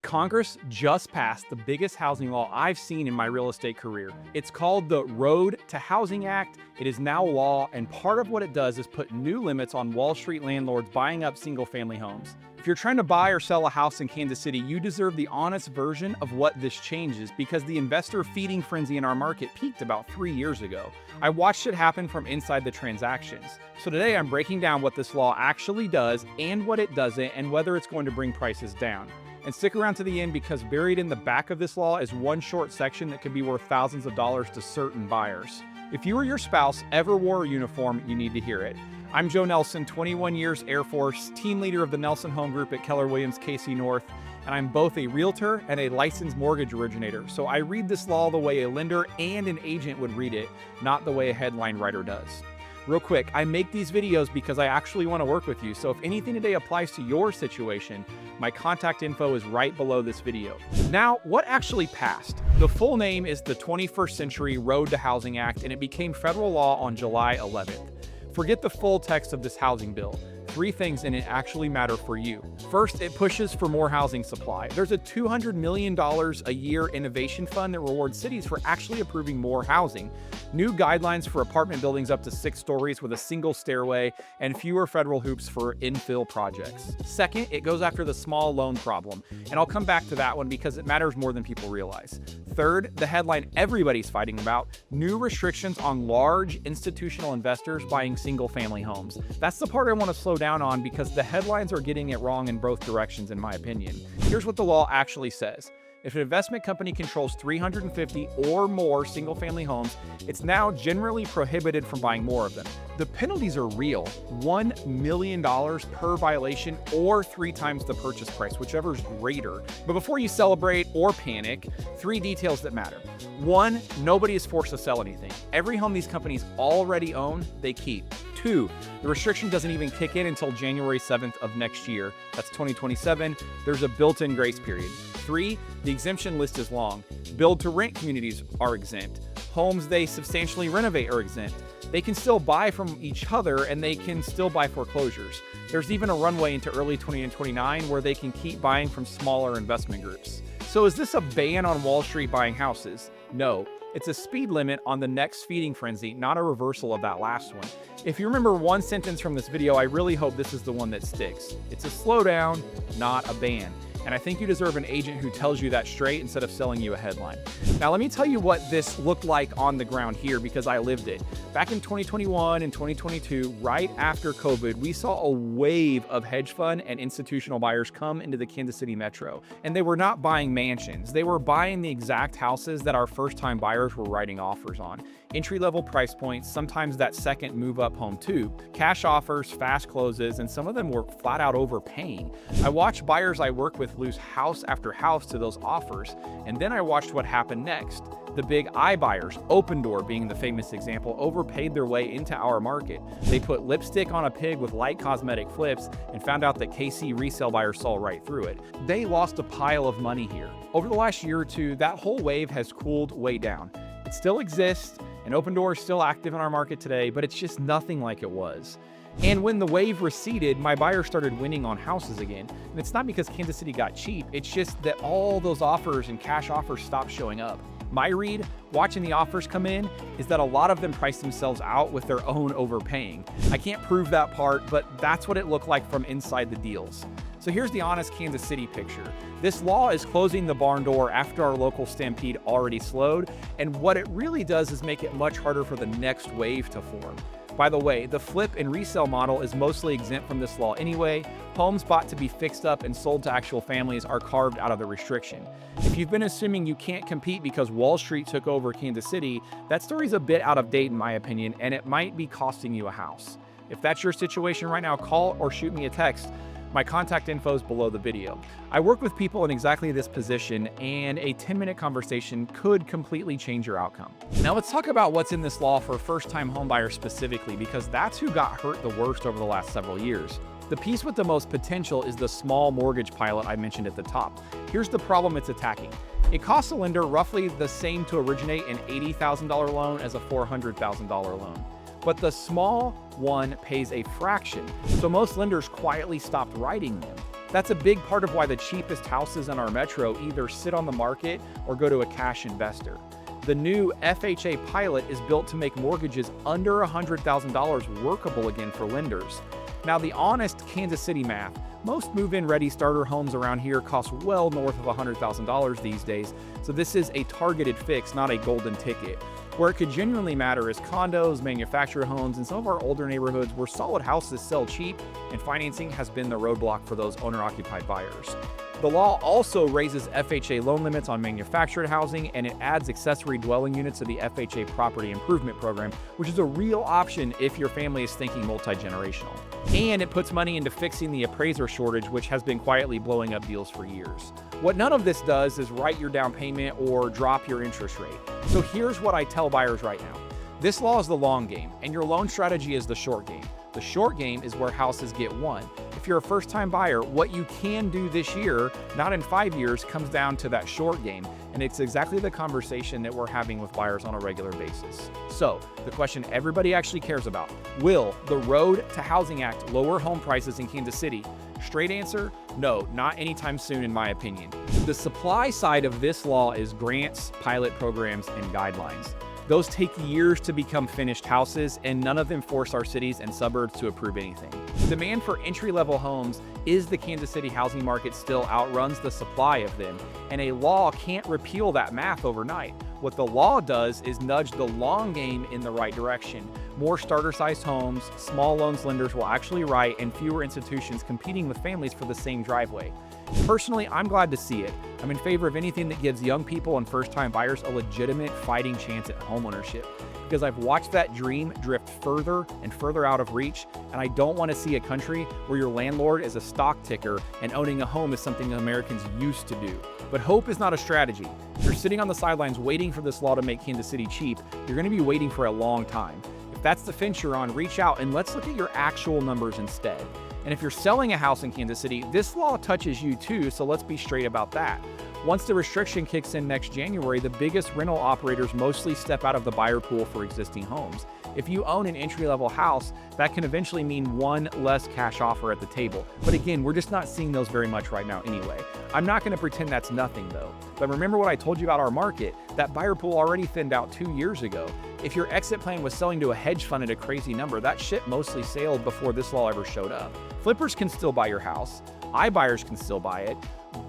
Congress just passed the biggest housing law I've seen in my real estate career. It's called the Road to Housing Act. It is now law, and part of what it does is put new limits on Wall Street landlords buying up single-family homes. If you're trying to buy or sell a house in Kansas City, you deserve the honest version of what this changes, because the investor feeding frenzy in our market peaked about 3 years ago. I watched it happen from inside the transactions. So today I'm breaking down what this law actually does and what it doesn't, and whether it's going to bring prices down. And stick around to the end, because buried in the back of this law is one short section that could be worth thousands of dollars to certain buyers. If you or your spouse ever wore a uniform, you need to hear it. I'm Joe Nelson, 21 years Air Force, team leader of the Nelson Home Group at Keller Williams KC North, and I'm both a realtor and a licensed mortgage originator. So I read this law the way a lender and an agent would read it, not the way a headline writer does. Real quick, I make these videos because I actually want to work with you. So if anything today applies to your situation, my contact info is right below this video. Now, what actually passed? The full name is the 21st Century Road to Housing Act, and it became federal law on July 11th. Forget the full text of this housing bill. 3 things in it actually matter for you. First, it pushes for more housing supply. There's a $200 million a year innovation fund that rewards cities for actually approving more housing. New guidelines for apartment buildings up to 6 stories with a single stairway, and fewer federal hoops for infill projects. Second, it goes after the small loan problem, and I'll come back to that one because it matters more than people realize. Third, the headline everybody's fighting about: new restrictions on large institutional investors buying single-family homes. That's the part I want to slow down on, because the headlines are getting it wrong in both directions, in my opinion. Here's what the law actually says. If an investment company controls 350 or more single-family homes, it's now generally prohibited from buying more of them. The penalties are real: $1 million per violation, or 3 times the purchase price, whichever is greater. But before you celebrate or panic, 3 details that matter. 1, nobody is forced to sell anything. Every home these companies already own, they keep. 2, the restriction doesn't even kick in until January 7th of next year. That's 2027. There's a built-in grace period. 3, the exemption list is long. Build-to-rent communities are exempt. Homes they substantially renovate are exempt. They can still buy from each other, and they can still buy foreclosures. There's even a runway into early 2029 where they can keep buying from smaller investment groups. So is this a ban on Wall Street buying houses? No. It's a speed limit on the next feeding frenzy, not a reversal of that last one. If you remember one sentence from this video, I really hope this is the one that sticks. It's a slowdown, not a ban. And I think you deserve an agent who tells you that straight instead of selling you a headline. Now, let me tell you what this looked like on the ground here, because I lived it. Back in 2021 and 2022, right after COVID, we saw a wave of hedge fund and institutional buyers come into the Kansas City metro. And they were not buying mansions. They were buying the exact houses that our first-time buyers were writing offers on. Entry-level price points, sometimes that second move-up home too. Cash offers, fast closes, and some of them were flat out overpaying. I watched buyers I work with lose house after house to those offers, and then I watched what happened next. The big iBuyers, Open Door being the famous example, overpaid their way into our market. They put lipstick on a pig with light cosmetic flips and found out that KC resale buyers saw right through it. They lost a pile of money here. Over the last year or two, that whole wave has cooled way down. It still exists, and Open Door is still active in our market today, but it's just nothing like it was. And when the wave receded, my buyers started winning on houses again. And it's not because Kansas City got cheap, it's just that all those offers and cash offers stopped showing up. My read, watching the offers come in, is that a lot of them priced themselves out with their own overpaying. I can't prove that part, but that's what it looked like from inside the deals. So here's the honest Kansas City picture. This law is closing the barn door after our local stampede already slowed, and what it really does is make it much harder for the next wave to form. By the way, the flip and resale model is mostly exempt from this law anyway. Homes bought to be fixed up and sold to actual families are carved out of the restriction. If you've been assuming you can't compete because Wall Street took over Kansas City, that story's a bit out of date in my opinion, and it might be costing you a house. If that's your situation right now, call or shoot me a text. My contact info is below the video. I work with people in exactly this position, and a 10-minute conversation could completely change your outcome. Now let's talk about what's in this law for first-time homebuyers specifically, because that's who got hurt the worst over the last several years. The piece with the most potential is the small mortgage pilot I mentioned at the top. Here's the problem it's attacking. It costs a lender roughly the same to originate an $80,000 loan as a $400,000 loan. But the small one pays a fraction, so most lenders quietly stopped writing them. That's a big part of why the cheapest houses in our metro either sit on the market or go to a cash investor. The new FHA pilot is built to make mortgages under $100,000 workable again for lenders. Now, the honest Kansas City math: most move-in ready starter homes around here cost well north of $100,000 these days, so this is a targeted fix, not a golden ticket. Where it could genuinely matter is condos, manufactured homes, and some of our older neighborhoods where solid houses sell cheap and financing has been the roadblock for those owner-occupied buyers. The law also raises FHA loan limits on manufactured housing, and it adds accessory dwelling units to the FHA Property Improvement Program, which is a real option if your family is thinking multi-generational. And it puts money into fixing the appraiser shortage, which has been quietly blowing up deals for years. What none of this does is write your down payment or drop your interest rate. So here's what I tell buyers right now. This law is the long game, and your loan strategy is the short game. The short game is where houses get won. If you're a first-time buyer, what you can do this year, not in 5 years, comes down to that short game. And it's exactly the conversation that we're having with buyers on a regular basis. So, the question everybody actually cares about: will the Road to Housing Act lower home prices in Kansas City? Straight answer: no, not anytime soon in my opinion. The supply side of this law is grants, pilot programs, and guidelines. Those take years to become finished houses, and none of them force our cities and suburbs to approve anything. Demand for entry-level homes is the Kansas City housing market still outruns the supply of them, and a law can't repeal that math overnight. What the law does is nudge the long game in the right direction. More starter-sized homes, small loans lenders will actually write, and fewer institutions competing with families for the same driveway. Personally, I'm glad to see it. I'm in favor of anything that gives young people and first-time buyers a legitimate fighting chance at homeownership, because I've watched that dream drift further and further out of reach, and I don't want to see a country where your landlord is a stock ticker and owning a home is something Americans used to do. But hope is not a strategy. If you're sitting on the sidelines waiting for this law to make Kansas City cheap, you're going to be waiting for a long time. If that's the fence you're on, reach out and let's look at your actual numbers instead. And if you're selling a house in Kansas City, this law touches you too, so let's be straight about that. Once the restriction kicks in next January, the biggest rental operators mostly step out of the buyer pool for existing homes. If you own an entry-level house, that can eventually mean one less cash offer at the table. But again, we're just not seeing those very much right now anyway. I'm not going to pretend that's nothing though. But remember what I told you about our market? That buyer pool already thinned out 2 years ago. If your exit plan was selling to a hedge fund at a crazy number, that ship mostly sailed before this law ever showed up. Flippers can still buy your house. iBuyers can still buy it,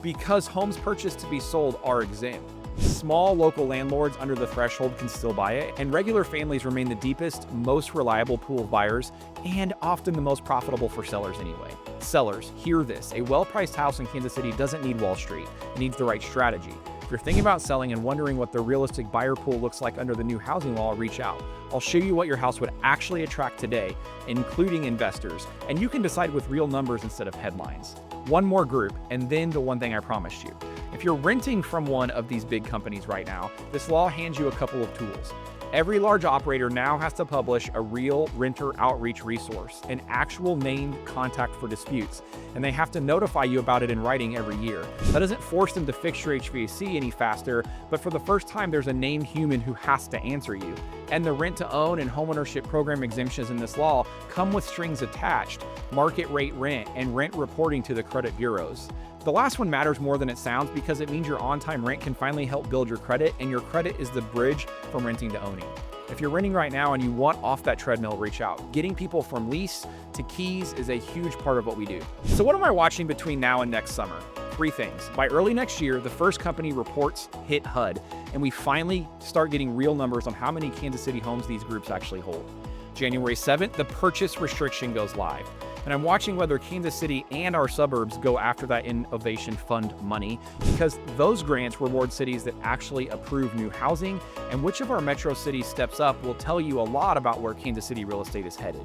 because homes purchased to be sold are exempt. Small local landlords under the threshold can still buy it, and regular families remain the deepest, most reliable pool of buyers, and often the most profitable for sellers anyway. Sellers, hear this: a well-priced house in Kansas City doesn't need Wall Street. It needs the right strategy. If you're thinking about selling and wondering what the realistic buyer pool looks like under the new housing law, reach out. I'll show you what your house would actually attract today, including investors, and you can decide with real numbers instead of headlines. One more group, and then the one thing I promised you. If you're renting from one of these big companies right now, this law hands you a couple of tools. Every large operator now has to publish a real renter outreach resource, an actual named contact for disputes, and they have to notify you about it in writing every year. That doesn't force them to fix your HVAC any faster, but for the first time there's a named human who has to answer you. And the rent-to-own and homeownership program exemptions in this law come with strings attached: market rate rent and rent reporting to the credit bureaus. The last one matters more than it sounds, because it means your on-time rent can finally help build your credit, and your credit is the bridge from renting to owning. If you're renting right now and you want off that treadmill, reach out. Getting people from lease to keys is a huge part of what we do. So what am I watching between now and next summer? 3 things. By early next year, the first company reports hit HUD, and we finally start getting real numbers on how many Kansas City homes these groups actually hold. January 7th, the purchase restriction goes live. And I'm watching whether Kansas City and our suburbs go after that innovation fund money, because those grants reward cities that actually approve new housing, and which of our metro cities steps up will tell you a lot about where Kansas City real estate is headed.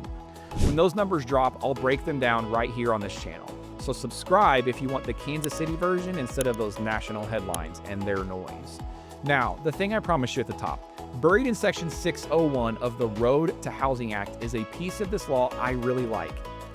When those numbers drop, I'll break them down right here on this channel. So subscribe if you want the Kansas City version instead of those national headlines and their noise. Now, the thing I promised you at the top. Buried in Section 601 of the Road to Housing Act is a piece of this law I really like.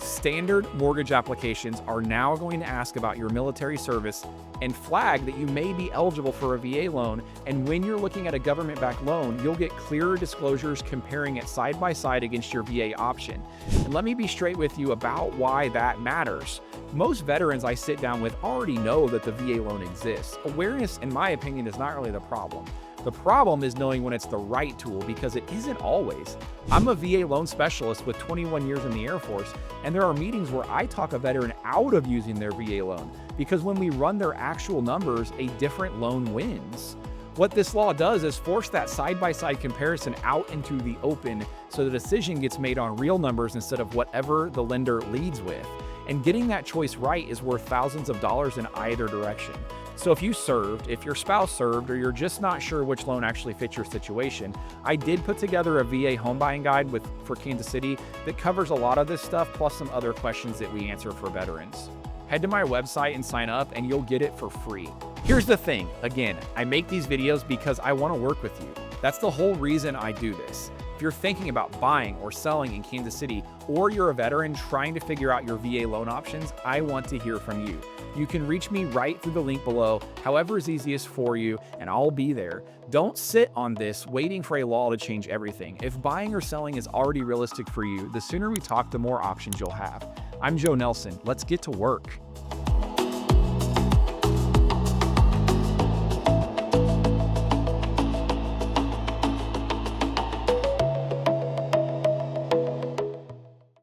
Standard mortgage applications are now going to ask about your military service and flag that you may be eligible for a VA loan. And when you're looking at a government-backed loan, you'll get clearer disclosures comparing it side by side against your VA option. And let me be straight with you about why that matters. Most veterans I sit down with already know that the VA loan exists. Awareness, in my opinion, is not really the problem. The problem is knowing when it's the right tool, because it isn't always. I'm a VA loan specialist with 21 years in the Air Force, and there are meetings where I talk a veteran out of using their VA loan, because when we run their actual numbers, a different loan wins. What this law does is force that side-by-side comparison out into the open so the decision gets made on real numbers instead of whatever the lender leads with. And getting that choice right is worth thousands of dollars in either direction. So if you served, if your spouse served, or you're just not sure which loan actually fits your situation, I did put together a VA home buying guide for Kansas City that covers a lot of this stuff, plus some other questions that we answer for veterans. Head to my website and sign up, and you'll get it for free. Here's the thing, again, I make these videos because I want to work with you. That's the whole reason I do this. If you're thinking about buying or selling in Kansas City, or you're a veteran trying to figure out your VA loan options, I want to hear from you. You can reach me right through the link below, however is easiest for you, and I'll be there. Don't sit on this waiting for a law to change everything. If buying or selling is already realistic for you, the sooner we talk, the more options you'll have. I'm Joe Nelson. Let's get to work.